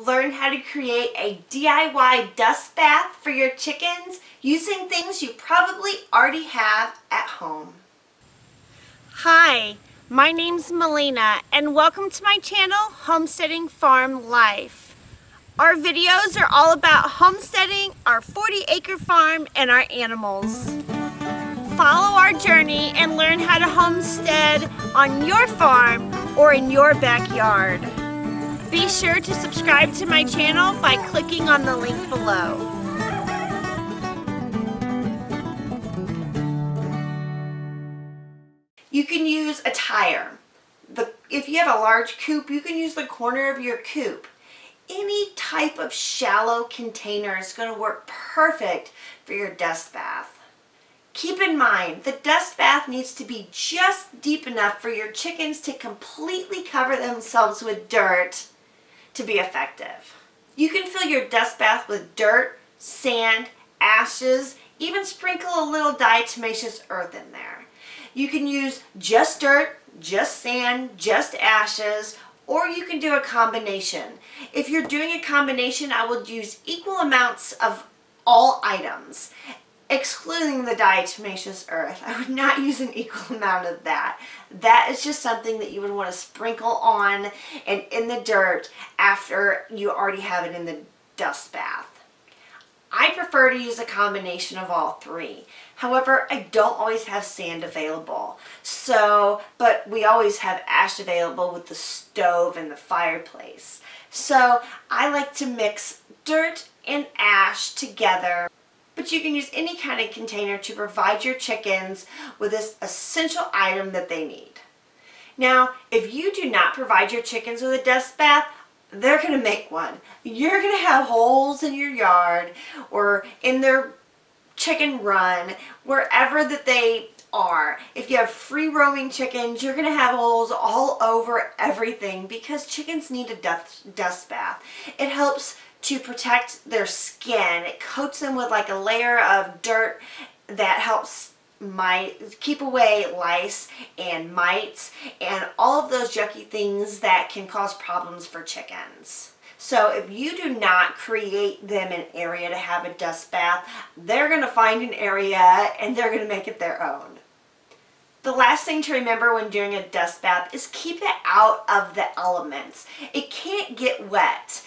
Learn how to create a DIY dust bath for your chickens using things you probably already have at home. Hi, my name's Melina and welcome to my channel, Homesteading Farm Life. Our videos are all about homesteading, our 40-acre farm, and our animals. Follow our journey and learn how to homestead on your farm or in your backyard. Be sure to subscribe to my channel by clicking on the link below. You can use a tire. If you have a large coop, you can use the corner of your coop. Any type of shallow container is going to work perfect for your dust bath. Keep in mind, the dust bath needs to be just deep enough for your chickens to completely cover themselves with dirt to be effective. You can fill your dust bath with dirt, sand, ashes, even sprinkle a little diatomaceous earth in there. You can use just dirt, just sand, just ashes, or you can do a combination. If you're doing a combination, I would use equal amounts of all items, excluding the diatomaceous earth. I would not use an equal amount of that. That is just something that you would want to sprinkle on and in the dirt after you already have it in the dust bath. I prefer to use a combination of all three. However, I don't always have sand available. But we always have ash available with the stove and the fireplace. So I like to mix dirt and ash together. But you can use any kind of container to provide your chickens with this essential item that they need. Now, if you do not provide your chickens with a dust bath, they're going to make one. You're going to have holes in your yard or in their chicken run, wherever that they are. If you have free roaming chickens, you're going to have holes all over everything because chickens need a dust bath. It helps to protect their skin. It coats them with like a layer of dirt that helps keep away lice and mites and all of those yucky things that can cause problems for chickens. So if you do not create them an area to have a dust bath, they're going to find an area and they're going to make it their own. The last thing to remember when doing a dust bath is keep it out of the elements. It can't get wet.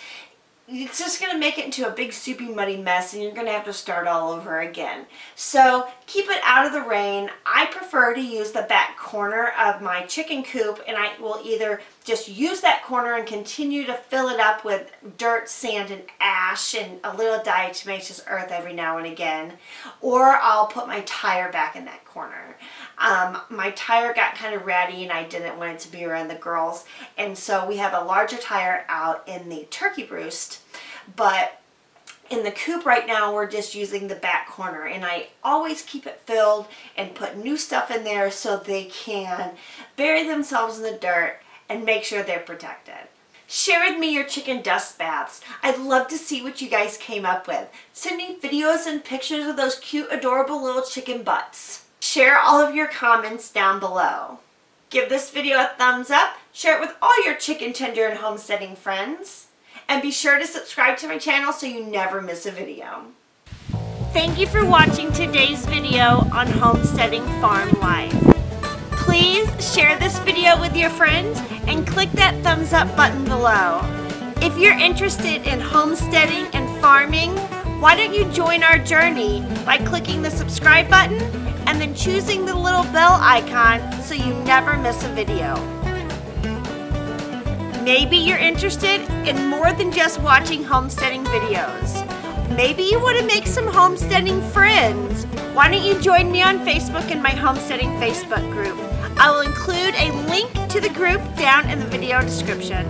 It's just going to make it into a big soupy muddy mess and you're going to have to start all over again. So keep it out of the rain. I prefer to use the back corner of my chicken coop, and I will either just use that corner and continue to fill it up with dirt, sand, and ash and a little diatomaceous earth every now and again, or I'll put my tire back in that corner. My tire got kind of ratty and I didn't want it to be around the girls, and so we have a larger tire out in the turkey roost, but in the coop right now we're just using the back corner, and I always keep it filled and put new stuff in there so they can bury themselves in the dirt and make sure they're protected. Share with me your chicken dust baths. I'd love to see what you guys came up with. Send me videos and pictures of those cute, adorable little chicken butts. Share all of your comments down below. Give this video a thumbs up, share it with all your chicken tender and homesteading friends, and be sure to subscribe to my channel so you never miss a video. Thank you for watching today's video on Homesteading Farm Life. Please share this video with your friends and click that thumbs up button below. If you're interested in homesteading and farming, why don't you join our journey by clicking the subscribe button and then choosing the little bell icon so you never miss a video. Maybe you're interested in more than just watching homesteading videos. Maybe you want to make some homesteading friends. Why don't you join me on Facebook in my homesteading Facebook group? I will include a link to the group down in the video description.